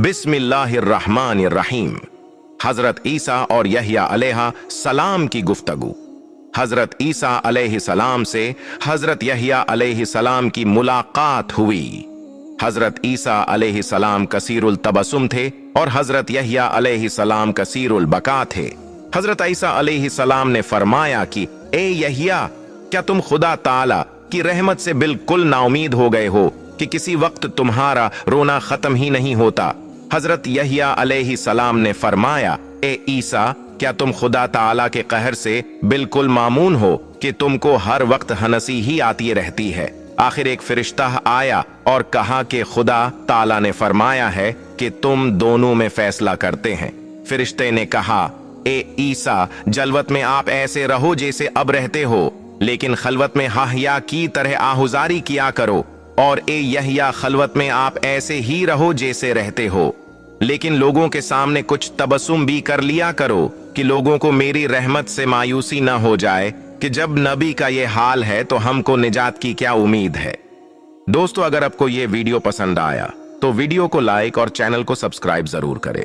बिस्मिल्लाहिर्रहमानिर्रहीम। हजरत ईसा और यहया अलैहि सलाम की गुफ्तगू। हजरत ईसा अलैहि सलाम से हजरत यहया अलैहि सलाम की मुलाकात हुई। हजरत ईसा अलैहि सलाम कसीरुल तबस्सुम थे और हजरत यहया अलैहि सलाम कसीरुल बका थे। हजरत ईसा अलैहि सलाम ने फरमाया कि ए यहया, क्या तुम खुदा ताला की रहमत से बिल्कुल नाउमीद हो गए हो कि किसी वक्त तुम्हारा रोना खत्म ही नहीं होता? हजरत यहया अलैहि सलाम ने फरमाया, ए ईसा, क्या तुम खुदा ताला के कहर से बिल्कुल मामून हो कि तुमको हर वक्त हंसी ही आती रहती है? आखिर एक फरिश्ता आया और कहा कि खुदा ताला ने फरमाया है कि तुम दोनों में फैसला करते हैं। फरिश्ते ने कहा, ए ईसा, जलवत में आप ऐसे रहो जैसे अब रहते हो, लेकिन खलवत में हाहिया की तरह आहुजारी किया करो। और ए यहया, खलवत में आप ऐसे ही रहो जैसे रहते हो, लेकिन लोगों के सामने कुछ तबस्सुम भी कर लिया करो कि लोगों को मेरी रहमत से मायूसी न हो जाए कि जब नबी का ये हाल है तो हमको निजात की क्या उम्मीद है। दोस्तों, अगर आपको ये वीडियो पसंद आया तो वीडियो को लाइक और चैनल को सब्सक्राइब जरूर करें।